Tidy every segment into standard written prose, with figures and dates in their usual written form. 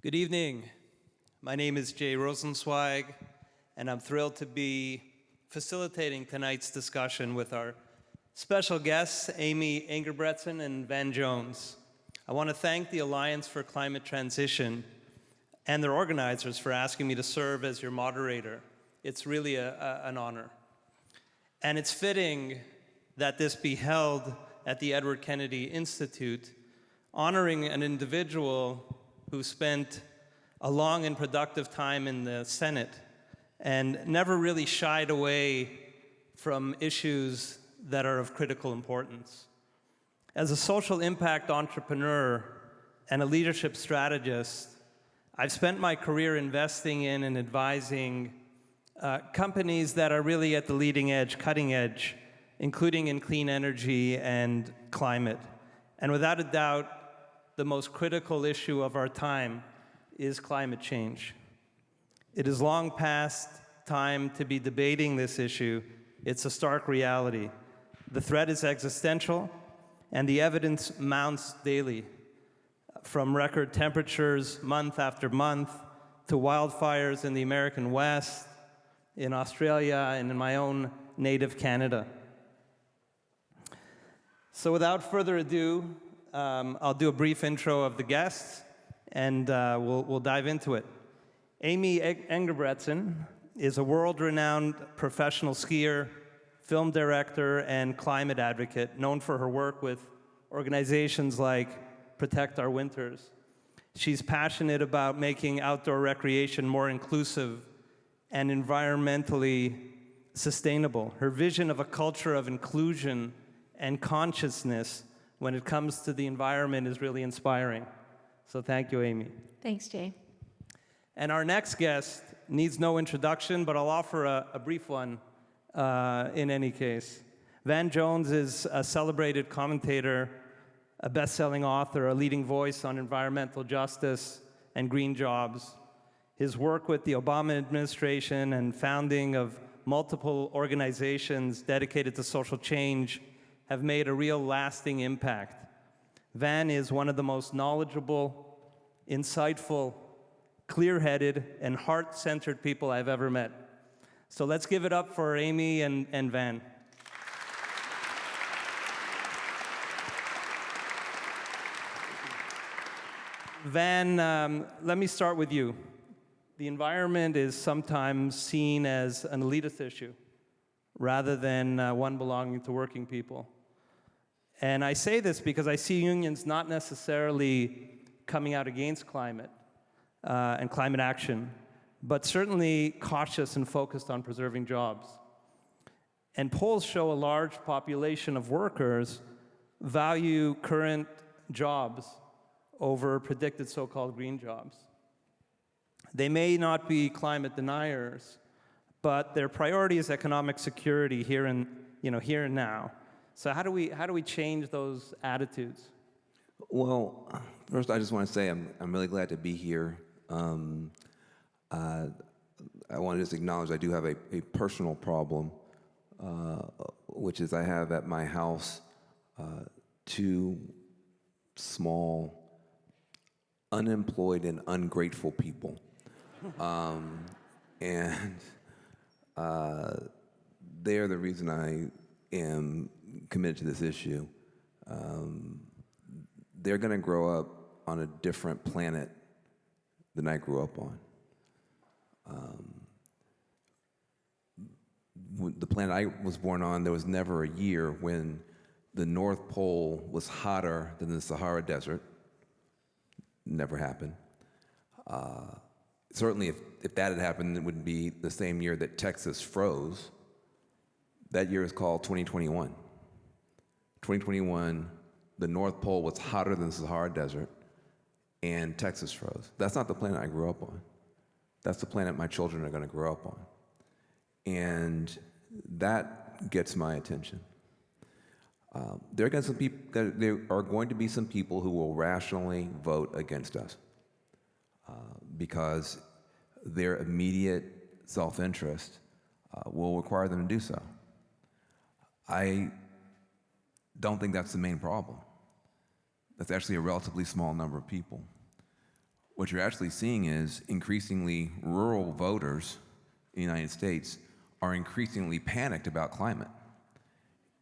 Good evening. My name is Jay Rosenzweig, and I'm thrilled to be facilitating tonight's discussion with our special guests, Amy Engebretsen and Van Jones. I want to thank the Alliance for Climate Transition and their organizers for asking me to serve as your moderator. It's really an honor. And it's fitting that this be held at the Edward Kennedy Institute, honoring an individual who spent a long and productive time in the Senate and never really shied away from issues that are of critical importance. As a social impact entrepreneur and a leadership strategist, I've spent my career investing in and advising companies that are really at the leading edge, cutting edge, including in clean energy and climate. And without a doubt, the most critical issue of our time is climate change. It is long past time to be debating this issue. It's a stark reality. The threat is existential, and the evidence mounts daily, from record temperatures month after month to wildfires in the American West, in Australia, and in my own native Canada. So without further ado, I'll do a brief intro of the guests, and we'll dive into it. Amy Engebretsen is a world-renowned professional skier, film director, and climate advocate, known for her work with organizations like Protect Our Winters. She's passionate about making outdoor recreation more inclusive and environmentally sustainable. Her vision of a culture of inclusion and consciousness when it comes to the environment is really inspiring. So thank you, Amy. Thanks, Jay. And our next guest needs no introduction, but I'll offer a brief one in any case. Van Jones is a celebrated commentator, a best-selling author, a leading voice on environmental justice and green jobs. His work with the Obama administration and founding of multiple organizations dedicated to social change have made a real lasting impact. Van is one of the most knowledgeable, insightful, clear-headed, and heart-centered people I've ever met. So let's give it up for Amy and Van. Van, let me start with you. The environment is sometimes seen as an elitist issue rather than one belonging to working people. And I say this because I see unions not necessarily coming out against climate and climate action, but certainly cautious and focused on preserving jobs. And polls show a large population of workers value current jobs over predicted so-called green jobs. They may not be climate deniers, but their priority is economic security here and now. So how do we change those attitudes? Well, first I just want to say I'm really glad to be here. I want to just acknowledge I do have a personal problem, which is I have at my house two small, unemployed and ungrateful people. And they're the reason I am committed to this issue. They're going to grow up on a different planet than I grew up on. The planet I was born on, there was never a year when the North Pole was hotter than the Sahara Desert. Never happened. Certainly, if that had happened, it would be the same year that Texas froze. That year is called 2021. 2021, the North Pole was hotter than the Sahara Desert, and Texas froze. That's not the planet I grew up on. That's the planet my children are going to grow up on. And that gets my attention. There are going to be some people who will rationally vote against us because their immediate self-interest will require them to do so. I don't think that's the main problem. That's actually a relatively small number of people. what you're actually seeing is increasingly rural voters in the United States are increasingly panicked about climate.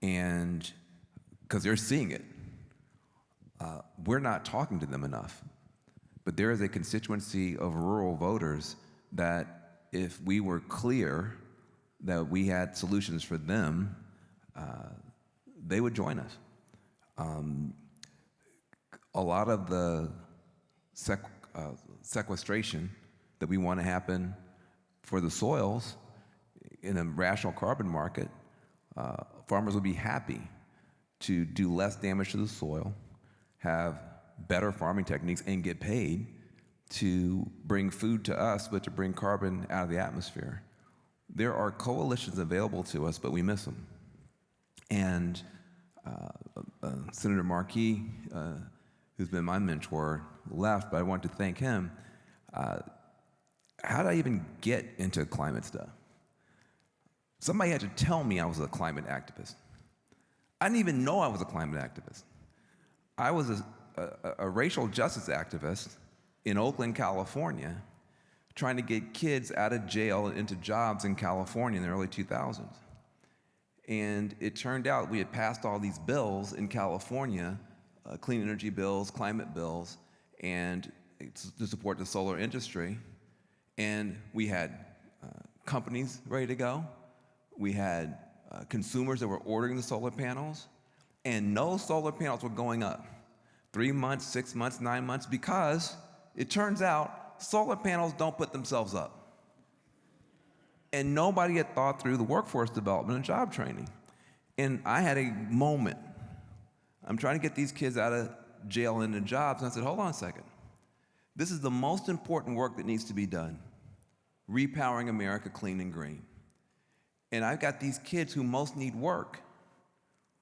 And because they're seeing it. We're not talking to them enough. But there is a constituency of rural voters that if we were clear that we had solutions for them, they would join us. A lot of the sequestration that we want to happen for the soils in a rational carbon market, farmers would be happy to do less damage to the soil, have better farming techniques, and get paid to bring food to us, but to bring carbon out of the atmosphere. There are coalitions available to us, but we miss them. And Senator Markey, who's been my mentor, left, but I want to thank him. How did I even get into climate stuff? Somebody had to tell me I was a climate activist. I didn't even know I was a climate activist. I was a racial justice activist in Oakland, California, trying to get kids out of jail and into jobs in California in the early 2000s. And it turned out we had passed all these bills in California, clean energy bills, climate bills, and to support the solar industry. And we had companies ready to go. We had consumers that were ordering the solar panels, and no solar panels were going up. 3 months, 6 months, 9 months, because it turns out solar panels don't put themselves up. And nobody had thought through the workforce development and job training. And I had a moment. I'm trying to get these kids out of jail and into jobs, and I said, hold on a second. This is the most important work that needs to be done. Repowering America clean and green. And I've got these kids who most need work,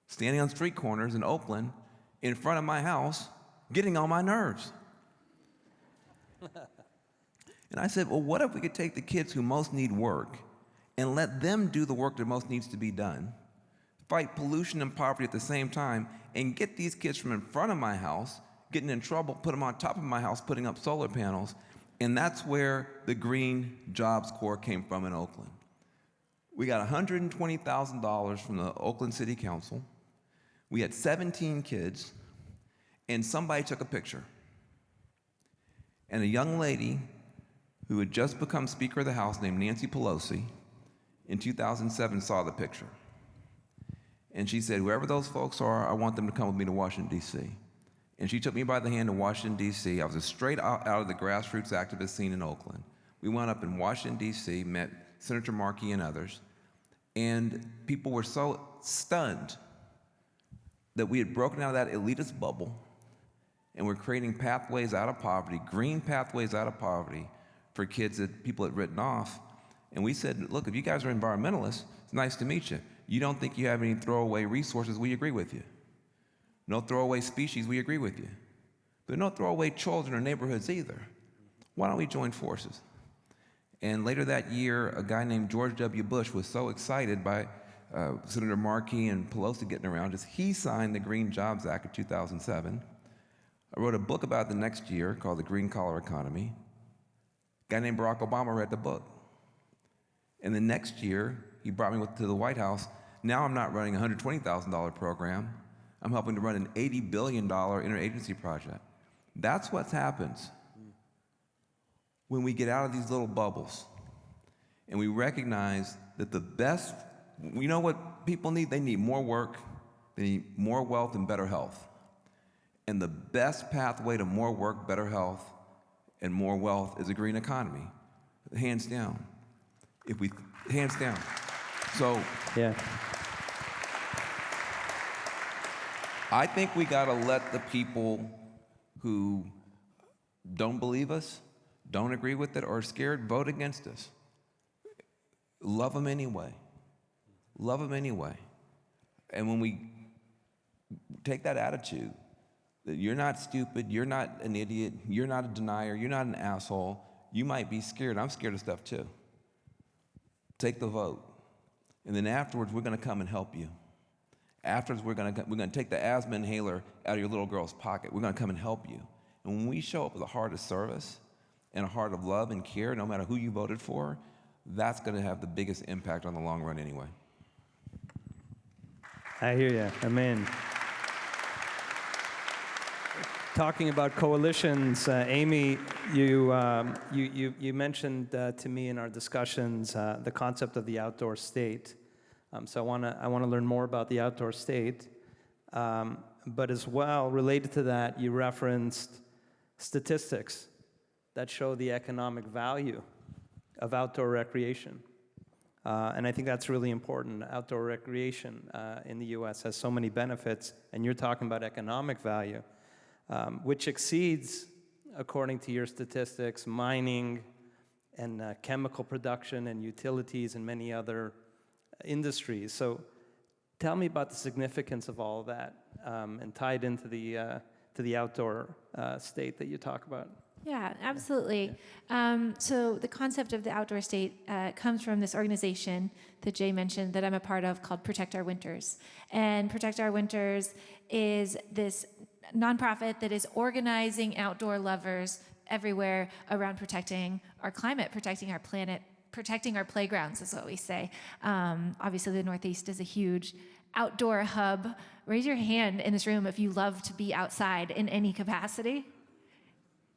standing on street corners in Oakland, in front of my house, getting on my nerves. And I said, well, what if we could take the kids who most need work and let them do the work that most needs to be done, fight pollution and poverty at the same time, and get these kids from in front of my house, getting in trouble, put them on top of my house, putting up solar panels. And that's where the Green Jobs Corps came from in Oakland. We got $120,000 from the Oakland City Council. We had 17 kids, and somebody took a picture. And a young lady who had just become Speaker of the House named Nancy Pelosi in 2007 saw the picture. And she said, whoever those folks are, I want them to come with me to Washington, D.C. And she took me by the hand to Washington, D.C. I was straight out of the grassroots activist scene in Oakland. We wound up in Washington, D.C., met Senator Markey and others, and people were so stunned that we had broken out of that elitist bubble and we're creating pathways out of poverty, green pathways out of poverty for kids that people had written off. And we said, look, if you guys are environmentalists, it's nice to meet you. You don't think you have any throwaway resources, we agree with you. No throwaway species, we agree with you. But no throwaway children or neighborhoods either. Why don't we join forces? And later that year, a guy named George W. Bush was so excited by Senator Markey and Pelosi getting around us, he signed the Green Jobs Act of 2007. I wrote a book about it the next year called The Green Collar Economy. A guy named Barack Obama read the book. And the next year, he brought me to the White House. Now I'm not running a $120,000 program. I'm helping to run an $80 billion interagency project. That's what happens when we get out of these little bubbles and we recognize that the best, you know what people need? They need more work, they need more wealth and better health. And the best pathway to more work, better health, and more wealth is a green economy, hands down. Hands down. So, Yeah. I think we gotta let the people who don't believe us, don't agree with it, or are scared, vote against us. Love them anyway. Love them anyway. And when we take that attitude, that you're not stupid, you're not an idiot, you're not a denier, you're not an asshole, you might be scared. I'm scared of stuff too. Take the vote. And then afterwards, we're gonna come and help you. Afterwards, we're gonna take the asthma inhaler out of your little girl's pocket. We're gonna come and help you. And And when we show up with a heart of service and a heart of love and care, no matter who you voted for, that's going to have the biggest impact on the long run anyway. I hear you. Amen. Talking about coalitions, Amy, you mentioned to me in our discussions the concept of the outdoor state. So I want to learn more about the outdoor state. But as well, related to that, you referenced statistics that show the economic value of outdoor recreation. And I think that's really important. Outdoor recreation in the U.S. has so many benefits, and you're talking about economic value, which exceeds, according to your statistics, mining and chemical production and utilities and many other industries. So tell me about the significance of all of that and tie it into the outdoor state that you talk about. Yeah, absolutely. So the concept of the outdoor state comes from this organization that Jay mentioned that I'm a part of called Protect Our Winters. And Protect Our Winters is this nonprofit that is organizing outdoor lovers everywhere around protecting our climate, protecting our planet, protecting our playgrounds is what we say. Obviously, the Northeast is a huge outdoor hub. Raise your hand in this room if you love to be outside in any capacity.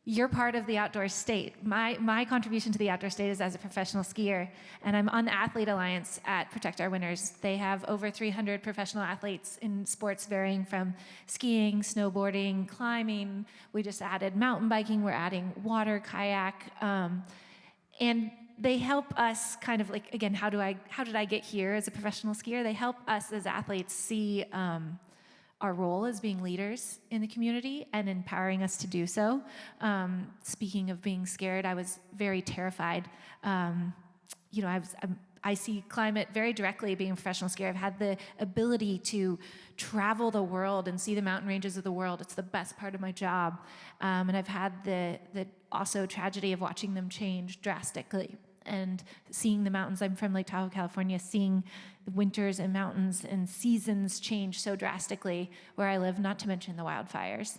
You're part of the outdoor state. My contribution to the outdoor state is as a professional skier, and I'm on the Athlete Alliance at Protect Our Winters. They have over 300 professional athletes in sports varying from skiing, snowboarding, climbing. We just added mountain biking. We're adding water, kayak, and they help us kind of like, again, how did I get here as a professional skier? They help us as athletes see our role as being leaders in the community and empowering us to do so. Speaking of being scared, I was very terrified. I see climate very directly being a professional skier. I've had the ability to travel the world and see the mountain ranges of the world. It's the best part of my job. And I've had the also tragedy of watching them change drastically and seeing the mountains. I'm from Lake Tahoe, California, seeing the winters and mountains and seasons change so drastically where I live, not to mention the wildfires.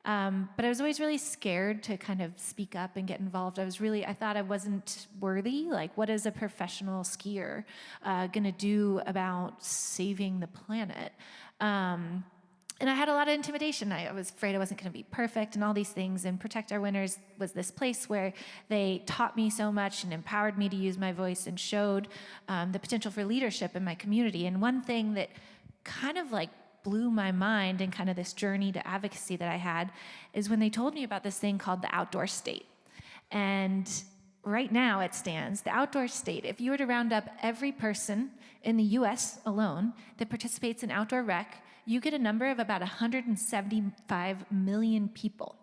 But I was always really scared to kind of speak up and get involved. I thought I wasn't worthy. Like, what is a professional skier gonna do about saving the planet? And I had a lot of intimidation. I was afraid I wasn't going to be perfect and all these things. And Protect Our Winters was this place where they taught me so much and empowered me to use my voice and showed the potential for leadership in my community. And one thing that kind of like blew my mind and kind of this journey to advocacy that I had is when they told me about this thing called the outdoor state. And right now it stands, the outdoor state, if you were to round up every person in the US alone that participates in outdoor rec, you get a number of about 175 million people.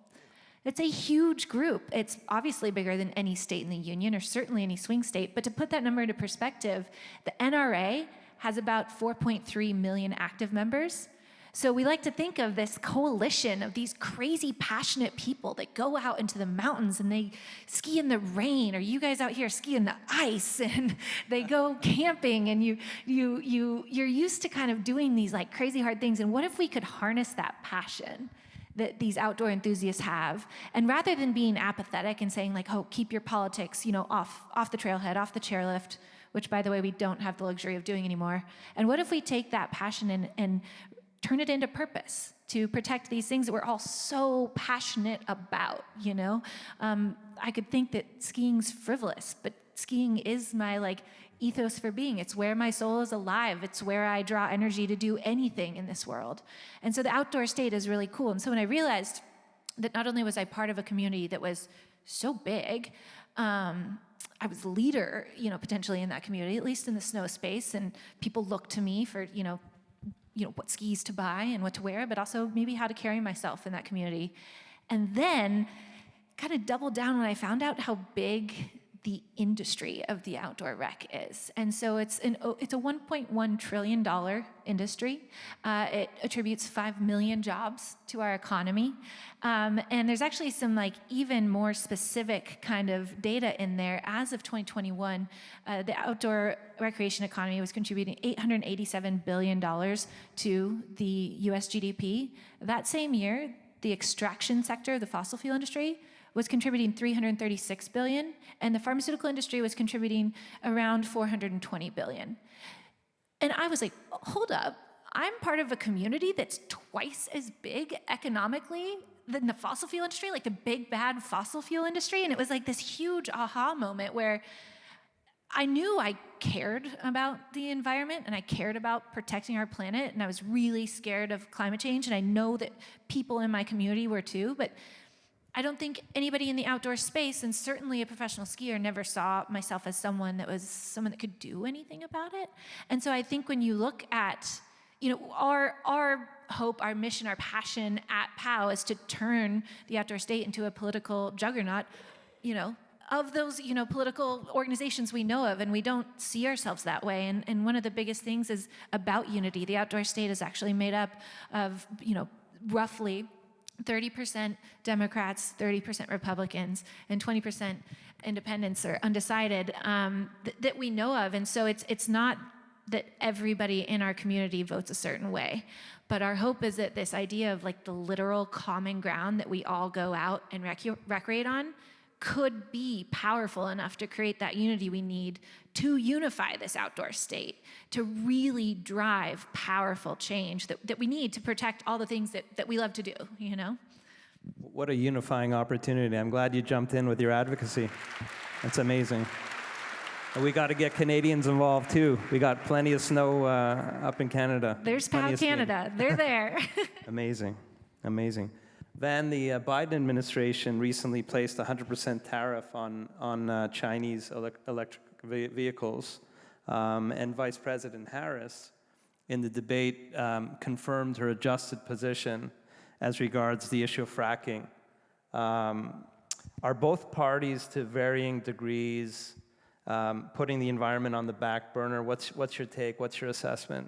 It's a huge group. It's obviously bigger than any state in the union, or certainly any swing state. But to put that number into perspective, the NRA has about 4.3 million active members. So we like to think of this coalition of these crazy, passionate people that go out into the mountains and they ski in the rain, or you guys out here ski in the ice, and they go camping, and you're used to kind of doing these like crazy hard things. And what if we could harness that passion that these outdoor enthusiasts have, and rather than being apathetic and saying like, oh, keep your politics, off the trailhead, off the chairlift, which by the way we don't have the luxury of doing anymore. And what if we take that passion and turn it into purpose to protect these things that we're all so passionate about, I could think that skiing's frivolous, but skiing is my ethos for being. It's where my soul is alive. It's where I draw energy to do anything in this world. And so the outdoor state is really cool. And so when I realized that not only was I part of a community that was so big, I was a leader, potentially in that community, at least in the snow space, and people looked to me for, what skis to buy and what to wear, but also maybe how to carry myself in that community. And then kind of doubled down when I found out how big the industry of the outdoor rec is. And so it's a $1.1 trillion industry. It attributes 5 million jobs to our economy. And there's actually some even more specific kind of data in there. As of 2021, the outdoor recreation economy was contributing $887 billion to the US GDP. That same year, the extraction sector, the fossil fuel industry, was contributing $336 billion, and the pharmaceutical industry was contributing around $420 billion. And I was like, hold up, I'm part of a community that's twice as big economically than the fossil fuel industry, like the big bad fossil fuel industry. And it was like this huge aha moment where I knew I cared about the environment and I cared about protecting our planet, and I was really scared of climate change, and I know that people in my community were too, but I don't think anybody in the outdoor space, and certainly a professional skier, never saw myself as someone that could do anything about it. And so I think when you look at, our hope, our mission, our passion at POW is to turn the outdoor state into a political juggernaut, of those, political organizations we know of, and we don't see ourselves that way. And one of the biggest things is about unity. The outdoor state is actually made up of, roughly 30% Democrats, 30% Republicans, and 20% independents or undecided that we know of. And so it's not that everybody in our community votes a certain way, but our hope is that this idea of like the literal common ground that we all go out and recreate on could be powerful enough to create that unity we need to unify this outdoor state, to really drive powerful change that we need to protect all the things that we love to do, What a unifying opportunity. I'm glad you jumped in with your advocacy. That's amazing. And we got to get Canadians involved too. We got plenty of snow up in Canada. There's Plenty POW of skiing. Canada. They're there. Amazing. Van, the Biden administration recently placed a 100% tariff on Chinese electric vehicles, and Vice President Harris, in the debate, confirmed her adjusted position as regards the issue of fracking. Are both parties, to varying degrees, putting the environment on the back burner? What's your take? What's your assessment?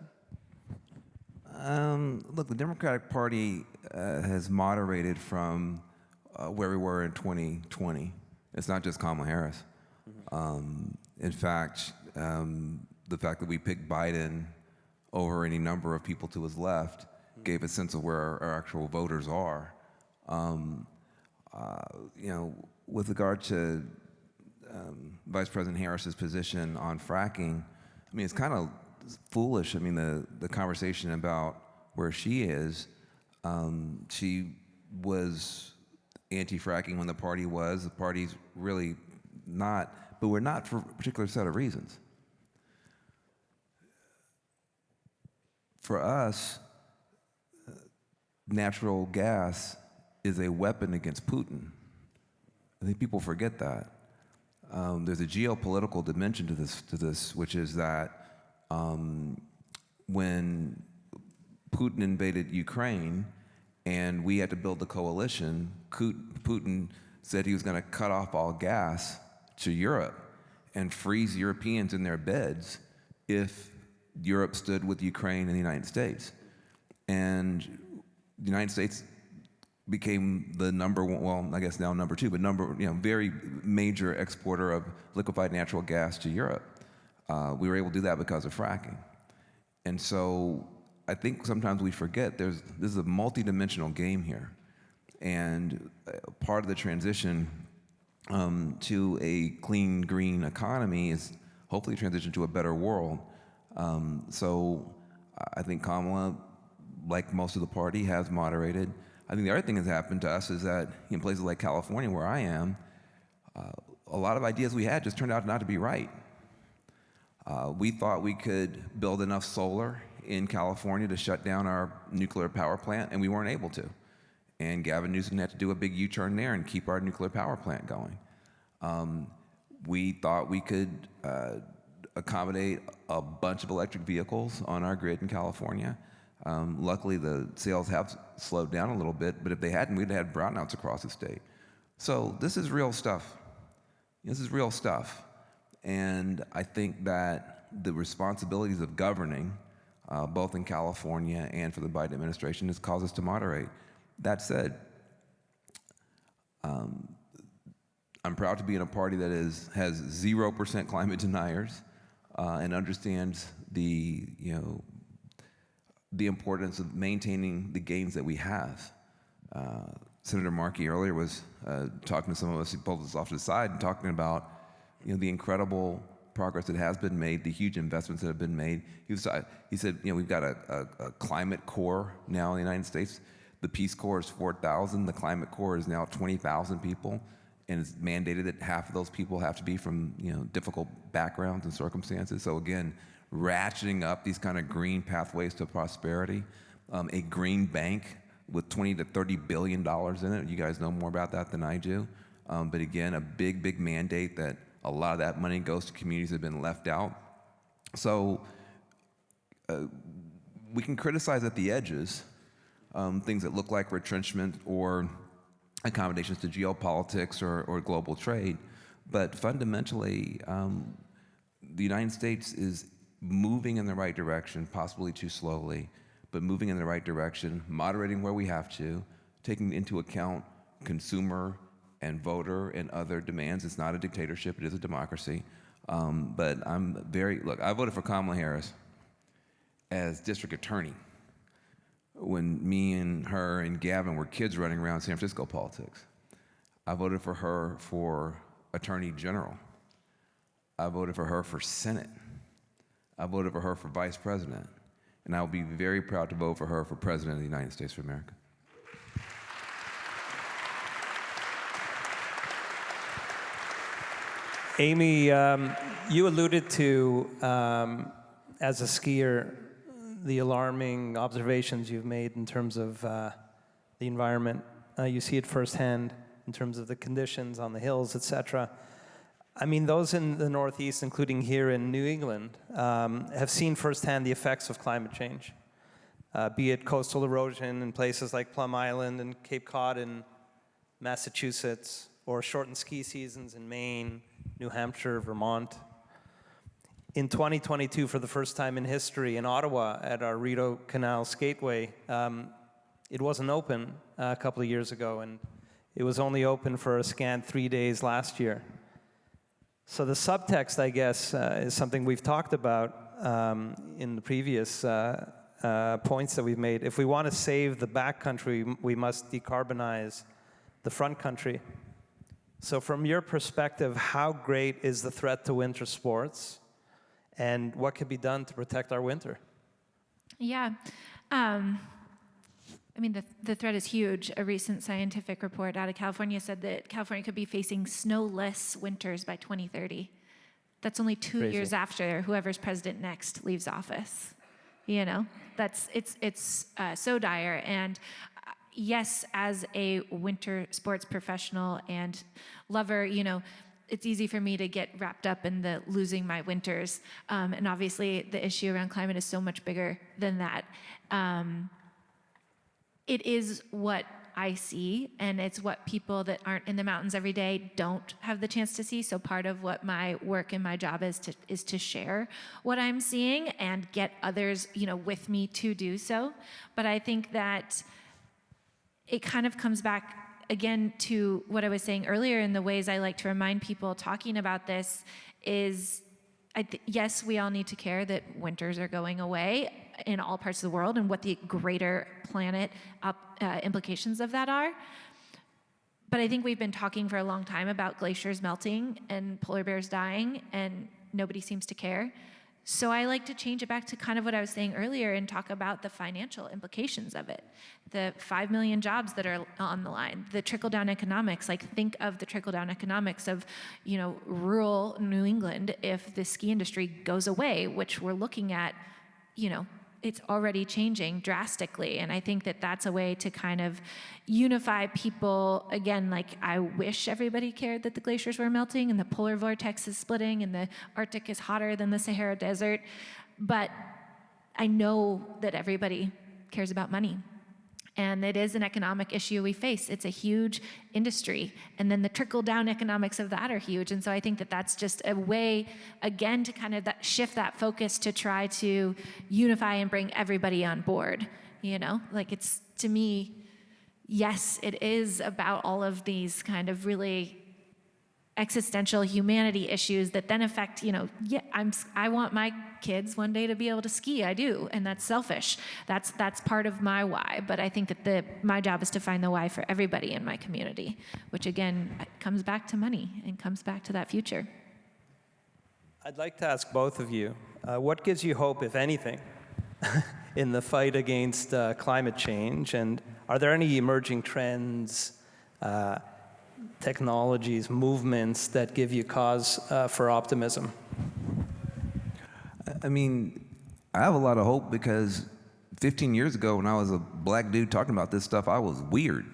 Look, the Democratic Party has moderated from where we were in 2020. It's not just Kamala Harris. In fact, the fact that we picked Biden over any number of people to his left gave a sense of where our actual voters are. With regard to Vice President Harris's position on fracking, I mean, it's kind of foolish. I mean, the conversation about where she is, she was anti-fracking when the party was. The party's really not, but we're not for a particular set of reasons. For us, natural gas is a weapon against Putin. I think people forget that. There's a geopolitical dimension to this, which is that when Putin invaded Ukraine and we had to build a coalition, Putin said he was going to cut off all gas to Europe and freeze Europeans in their beds if Europe stood with Ukraine and the United States. And the United States became the number one, well, I guess now number two, but very major exporter of liquefied natural gas to Europe. We were able to do that because of fracking. And so I think sometimes we forget this is a multidimensional game here. And part of the transition to a clean, green economy is hopefully transition to a better world. So I think Kamala, like most of the party, has moderated. I think the other thing that's happened to us is that in places like California, where I am, a lot of ideas we had just turned out not to be right. We thought we could build enough solar in California to shut down our nuclear power plant, and we weren't able to. And Gavin Newsom had to do a big U-turn there and keep our nuclear power plant going. We thought we could accommodate a bunch of electric vehicles on our grid in California. Luckily, the sales have slowed down a little bit, but if they hadn't, we'd have had brownouts across the state. So this is real stuff. This is real stuff. And I think that the responsibilities of governing, both in California and for the Biden administration, has caused us to moderate. That said, I'm proud to be in a party that has 0% climate deniers and understands the importance of maintaining the gains that we have. Senator Markey earlier was talking to some of us. He pulled us off to the side and talking about, the incredible progress that has been made, the huge investments that have been made. He said, we've got a climate corps now in the United States. The Peace Corps is 4,000. The Climate Corps is now 20,000 people, and it's mandated that half of those people have to be from difficult backgrounds and circumstances. So again, ratcheting up these kind of green pathways to prosperity. A green bank with $20 to $30 billion in it. You guys know more about that than I do. But again, a big mandate that a lot of that money goes to communities that have been left out. So we can criticize at the edges things that look like retrenchment or accommodations to geopolitics or global trade. But fundamentally, the United States is moving in the right direction, possibly too slowly, but moving in the right direction, moderating where we have to, taking into account consumer and voter and other demands. It's not a dictatorship, it is a democracy. But I voted for Kamala Harris as district attorney when me and her and Gavin were kids running around San Francisco politics. I voted for her for attorney general. I voted for her for Senate. I voted for her for vice president. And I will be very proud to vote for her for president of the United States of America. Amy, you alluded to, as a skier, the alarming observations you've made in terms of the environment. You see it firsthand in terms of the conditions on the hills, et cetera. I mean, those in the Northeast, including here in New England, have seen firsthand the effects of climate change, be it coastal erosion in places like Plum Island and Cape Cod in Massachusetts, or shortened ski seasons in Maine, New Hampshire, Vermont. In 2022, for the first time in history, in Ottawa at our Rideau Canal Skateway, it wasn't open a couple of years ago, and it was only open for a scant 3 days last year. So the subtext, I guess, is something we've talked about in the previous points that we've made. If we want to save the backcountry, we must decarbonize the front country. So from your perspective, how great is the threat to winter sports, and what can be done to protect our winter? Yeah. I mean, the threat is huge. A recent scientific report out of California said that California could be facing snowless winters by 2030. That's only two years after whoever's president next leaves office. It's so dire. And yes, as a winter sports professional and lover, it's easy for me to get wrapped up in the losing my winters. And obviously the issue around climate is so much bigger than that. It is what I see, and it's what people that aren't in the mountains every day don't have the chance to see. So part of what my work and my job is to share what I'm seeing and get others, with me to do so. But I think that it kind of comes back again to what I was saying earlier in the ways I like to remind people talking about this is, yes, we all need to care that winters are going away in all parts of the world and what the greater planet implications of that are. But I think we've been talking for a long time about glaciers melting and polar bears dying, and nobody seems to care. So I like to change it back to kind of what I was saying earlier and talk about the financial implications of it. The 5 million jobs that are on the line, the trickle-down economics, think of the trickle-down economics of, rural New England if the ski industry goes away, which we're looking at, it's already changing drastically. And I think that that's a way to kind of unify people. Again, I wish everybody cared that the glaciers were melting and the polar vortex is splitting and the Arctic is hotter than the Sahara Desert. But I know that everybody cares about money. And it is an economic issue we face. It's a huge industry. And then the trickle-down economics of that are huge. And so I think that that's just a way, again, to kind of shift that focus to try to unify and bring everybody on board. It's, to me, yes, it is about all of these kind of really existential humanity issues that then affect, I want my kids one day to be able to ski. I do, and that's selfish. That's part of my why. But I think that my job is to find the why for everybody in my community, which again comes back to money and comes back to that future. I'd like to ask both of you, what gives you hope, if anything, in the fight against climate change? And are there any emerging trends, technologies, movements that give you cause for optimism? I mean, I have a lot of hope because 15 years ago when I was a black dude talking about this stuff, I was weird.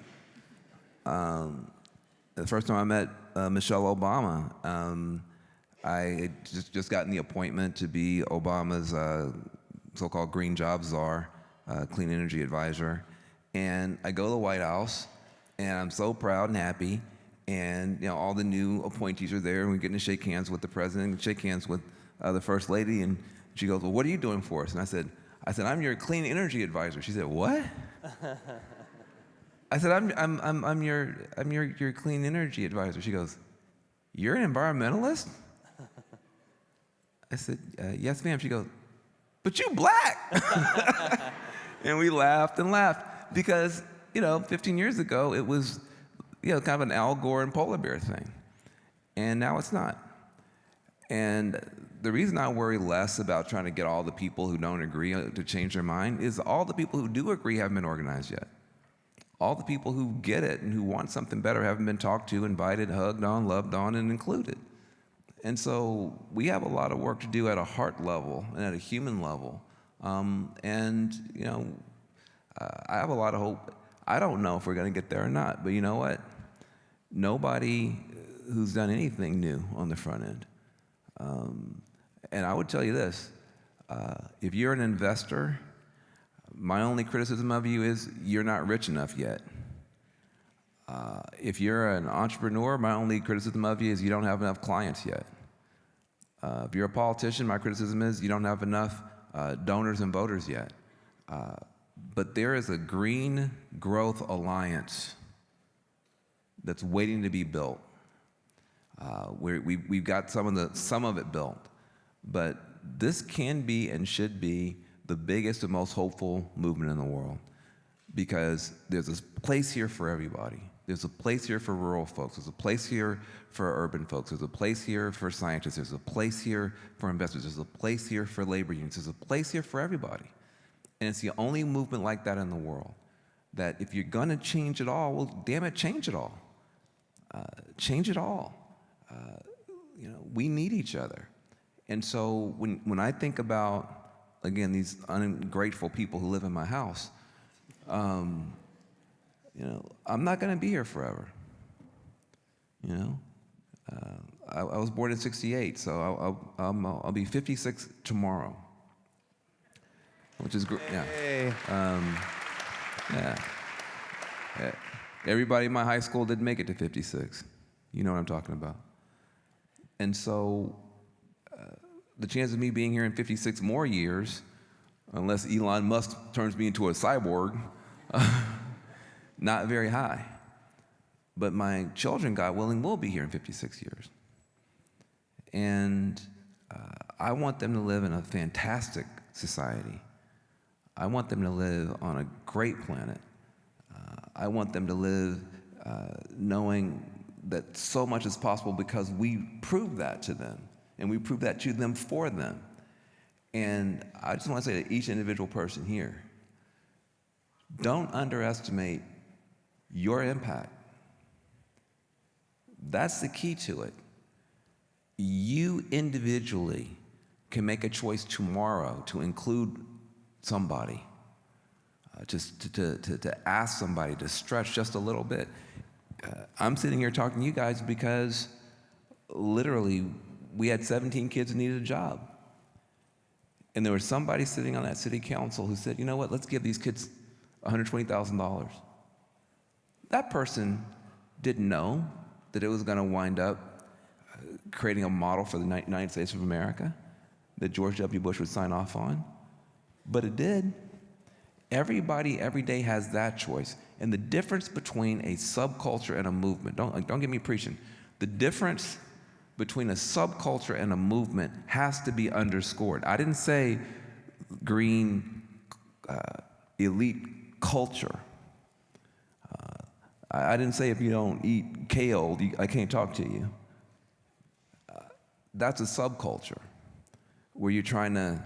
The first time I met Michelle Obama, I had just gotten the appointment to be Obama's so-called green jobs czar, clean energy advisor. And I go to the White House, and I'm so proud and happy. And all the new appointees are there, and we're getting to shake hands with the president, and shake hands with the first lady. And she goes, "Well, what are you doing for us?" And I said, "I'm your clean energy advisor." She said, "What?" I said, I'm your clean energy advisor." She goes, "You're an environmentalist?" I said, "Yes, ma'am." She goes, "But you black." And we laughed and laughed because, 15 years ago, it was, kind of an Al Gore and polar bear thing. And now it's not. And the reason I worry less about trying to get all the people who don't agree to change their mind is all the people who do agree haven't been organized yet. All the people who get it and who want something better haven't been talked to, invited, hugged on, loved on, and included. And so we have a lot of work to do at a heart level and at a human level. I have a lot of hope. I don't know if we're going to get there or not, but you know what? Nobody who's done anything new on the front end. And I would tell you this, if you're an investor, my only criticism of you is you're not rich enough yet. If you're an entrepreneur, my only criticism of you is you don't have enough clients yet. If you're a politician, my criticism is you don't have enough donors and voters yet. But there is a Green Growth Alliance that's waiting to be built. We've got some of it built, but this can be and should be the biggest and most hopeful movement in the world, because there's a place here for everybody. There's a place here for rural folks. There's a place here for urban folks. There's a place here for scientists. There's a place here for investors. There's a place here for labor unions. There's a place here for everybody. And it's the only movement like that in the world, that if you're going to change it all, well, damn it, change it all. Change it all. We need each other. And so when I think about, again, these ungrateful people who live in my house, I'm not going to be here forever. I was born in '68, so I'll be 56 tomorrow, which is great. Yeah. Everybody in my high school didn't make it to 56. You know what I'm talking about. And so the chance of me being here in 56 more years, unless Elon Musk turns me into a cyborg, not very high. But my children, God willing, will be here in 56 years. And I want them to live in a fantastic society. I want them to live on a great planet. I want them to live knowing that so much is possible because we prove that to them, and we prove that to them for them. And I just want to say to each individual person here, don't underestimate your impact. That's the key to it. You individually can make a choice tomorrow to include somebody, to ask somebody to stretch just a little bit. I'm sitting here talking to you guys because literally we had 17 kids who needed a job. And there was somebody sitting on that city council who said, you know what, let's give these kids $120,000. That person didn't know that it was going to wind up creating a model for the United States of America that George W. Bush would sign off on. But it did. Everybody every day has that choice. And the difference between a subculture and a movement, don't get me preaching, The difference between a subculture and a movement has to be underscored. I didn't say green elite culture. I didn't say if you don't eat kale, I can't talk to you. That's a subculture where you're trying to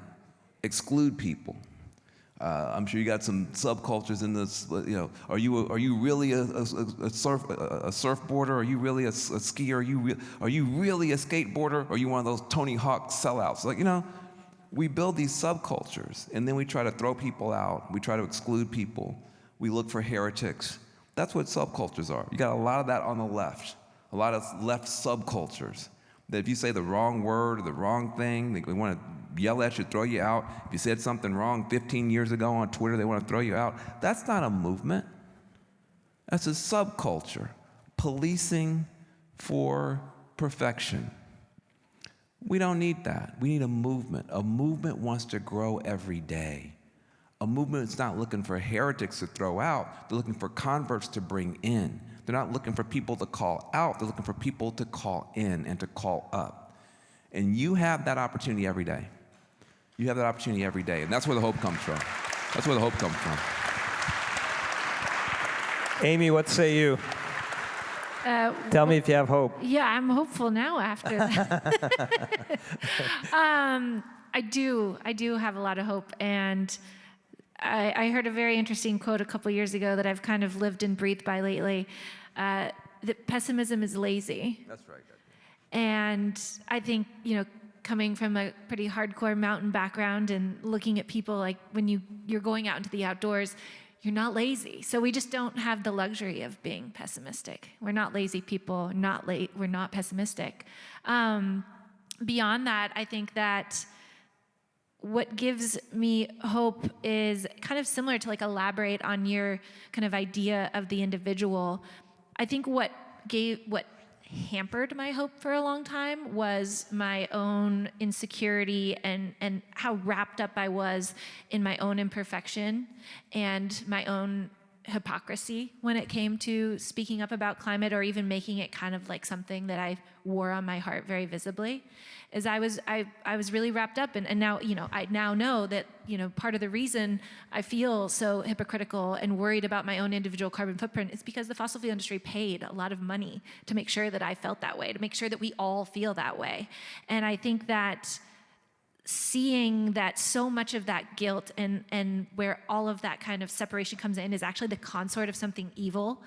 exclude people. I'm sure you got some subcultures in this. You know, are you really a surfboarder? Are you really a skier? Are you really a skateboarder? Or are you one of those Tony Hawk sellouts? Like, you know, we build these subcultures, and then we try to throw people out. We try to exclude people. We look for heretics. That's what subcultures are. You got a lot of that on the left, a lot of left subcultures. That if you say the wrong word or the wrong thing, they want to yell at you, throw you out. If you said something wrong 15 years ago on Twitter, they want to throw you out. That's not a movement. That's a subculture. Policing for perfection. We don't need that. We need a movement. A movement wants to grow every day. A movement is not looking for heretics to throw out. They're looking for converts to bring in. They're not looking for people to call out. They're looking for people to call in and to call up. And you have that opportunity every day. You have that opportunity every day. And that's where the hope comes from. That's where the hope comes from. Amy, what say you? Tell me if you have hope. Yeah, I'm hopeful now after that. I do have a lot of hope. And I heard a very interesting quote a couple years ago that I've kind of lived and breathed by lately, that pessimism is lazy. That's right. And I think, you know, coming from a pretty hardcore mountain background and looking at people, like when you're going out into the outdoors, you're not lazy. So we just don't have the luxury of being pessimistic. We're not lazy people, we're not pessimistic. Beyond that, I think that what gives me hope is kind of similar to like elaborate on your kind of idea of the individual. I think what hampered my hope for a long time was my own insecurity and how wrapped up I was in my own imperfection and my own hypocrisy when it came to speaking up about climate or even making it kind of like something that I wore on my heart very visibly. Is I was really wrapped up and now, you know, I now know that, you know, part of the reason I feel so hypocritical and worried about my own individual carbon footprint is because the fossil fuel industry paid a lot of money to make sure that I felt that way, to make sure that we all feel that way. And I think that seeing that so much of that guilt and where all of that kind of separation comes in is actually the consort of something evil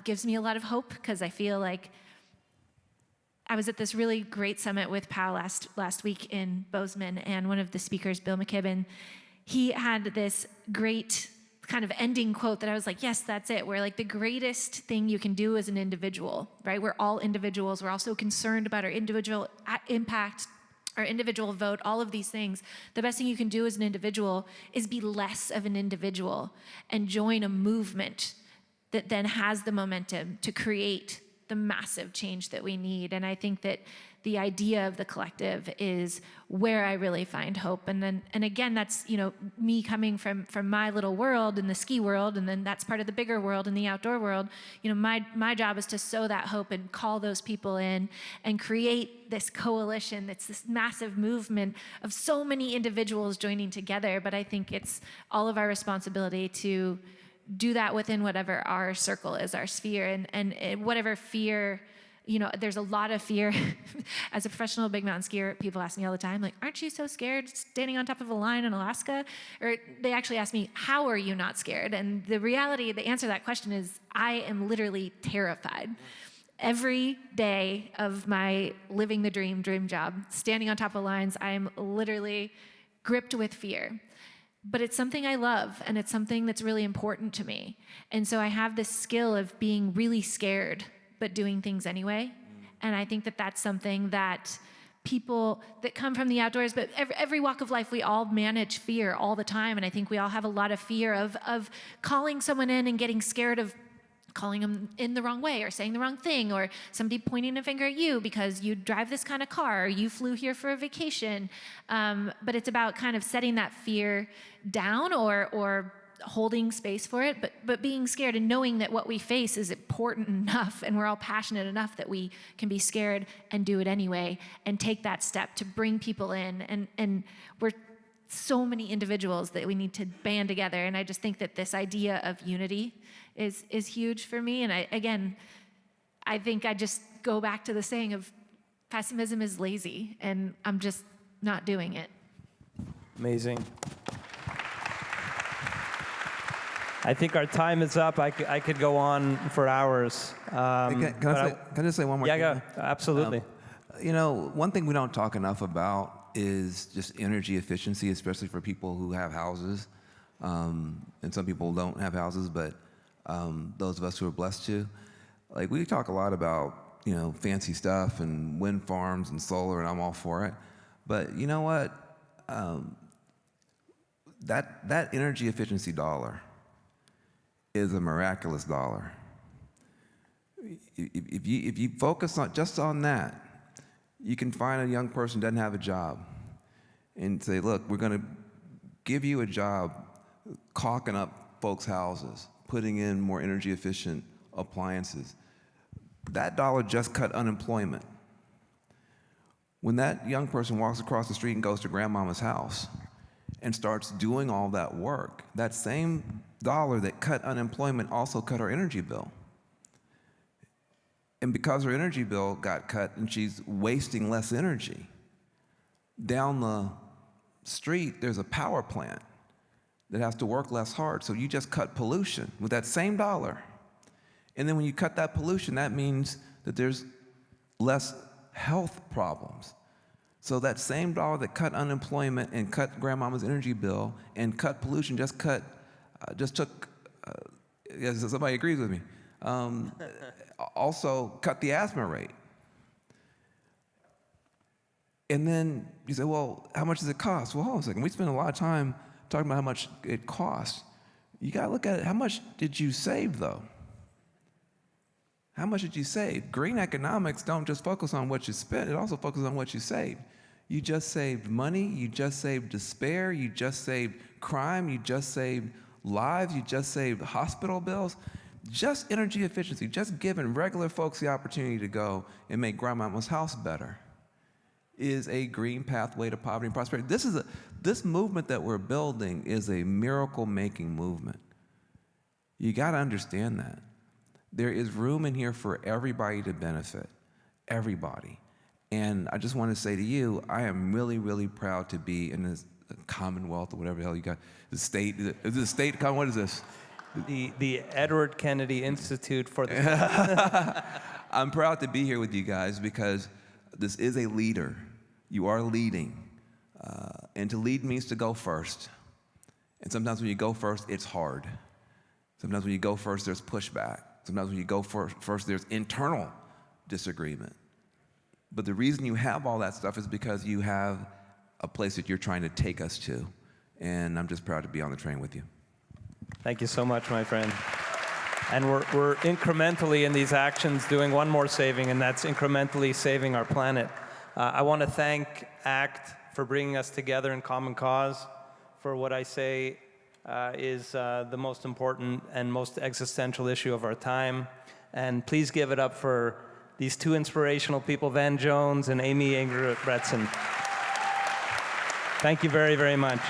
gives me a lot of hope, because I feel like I was at this really great summit with POW last week in Bozeman, and one of the speakers, Bill McKibben, he had this great kind of ending quote that I was like, yes, that's it. Where like the greatest thing you can do as an individual, right? We're all individuals. We're also concerned about our individual impact, our individual vote, all of these things. The best thing you can do as an individual is be less of an individual and join a movement that then has the momentum to create the massive change that we need. And I think that the idea of the collective is where I really find hope. And again, that's, you know, me coming from my little world in the ski world, and then that's part of the bigger world in the outdoor world. You know, my job is to sow that hope and call those people in and create this coalition that's this massive movement of so many individuals joining together. But I think it's all of our responsibility to do that within whatever our circle is, our sphere, and whatever fear, you know, there's a lot of fear. As a professional big mountain skier, people ask me all the time, like, aren't you so scared standing on top of a line in Alaska? Or they actually ask me, how are you not scared? And the reality, the answer to that question is, I am literally terrified. Every day of my living the dream job, standing on top of lines, I am literally gripped with fear. But it's something I love, and it's something that's really important to me. And so I have this skill of being really scared, but doing things anyway. And I think that that's something that people that come from the outdoors, but every walk of life, we all manage fear all the time. And I think we all have a lot of fear of calling someone in and getting scared of calling them in the wrong way or saying the wrong thing, or somebody pointing a finger at you because you drive this kind of car or you flew here for a vacation. But it's about kind of setting that fear down or holding space for it, but being scared and knowing that what we face is important enough and we're all passionate enough that we can be scared and do it anyway and take that step to bring people in. And we're so many individuals that we need to band together. And I just think that this idea of unity is huge for me. And I think I just go back to the saying of pessimism is lazy, and I'm just not doing it. Amazing. I think our time is up. I could go on for hours. Can I just say one more thing? Yeah, absolutely. One thing we don't talk enough about is just energy efficiency, especially for people who have houses. And some people don't have houses, but those of us who are blessed to. Like, we talk a lot about, fancy stuff and wind farms and solar, and I'm all for it. But you know what? That energy efficiency dollar is a miraculous dollar. If you focus on that, you can find a young person who doesn't have a job and say, look, we're going to give you a job caulking up folks' houses, putting in more energy efficient appliances. That dollar just cut unemployment. When that young person walks across the street and goes to grandmama's house and starts doing all that work, that same dollar that cut unemployment also cut her energy bill. And because her energy bill got cut and she's wasting less energy, down the street there's a power plant that has to work less hard. So you just cut pollution with that same dollar. And then when you cut that pollution, that means that there's less health problems. So that same dollar that cut unemployment and cut grandmama's energy bill and cut pollution yes, somebody agrees with me, also cut the asthma rate. And then you say, well, how much does it cost? Well, hold on a second. We spend a lot of time talking about how much it costs. You got to look at it. How much did you save, though? How much did you save? Green economics don't just focus on what you spent. It also focuses on what you saved. You just saved money. You just saved despair. You just saved crime. You just saved lives. You just saved hospital bills. Just energy efficiency, just giving regular folks the opportunity to go and make grandmama's house better is a green pathway to poverty and prosperity. This movement that we're building is a miracle-making movement. You got to understand that. There is room in here for everybody to benefit, everybody. And I just want to say to you, I am really, really proud to be in this Commonwealth or whatever the hell you got. The state, is it a state? What is this? The Edward Kennedy Institute for the... I'm proud to be here with you guys because this is a leader. You are leading. And to lead means to go first. And sometimes when you go first, it's hard. Sometimes when you go first, there's pushback. Sometimes when you go first, there's internal disagreement. But the reason you have all that stuff is because you have a place that you're trying to take us to. And I'm just proud to be on the train with you. Thank you so much, my friend. And we're incrementally in these actions doing one more saving, and that's incrementally saving our planet. I want to thank ACT for bringing us together in common cause for what I say is the most important and most existential issue of our time. And please give it up for these two inspirational people, Van Jones and Amy Engelbretson. Thank you very, very much.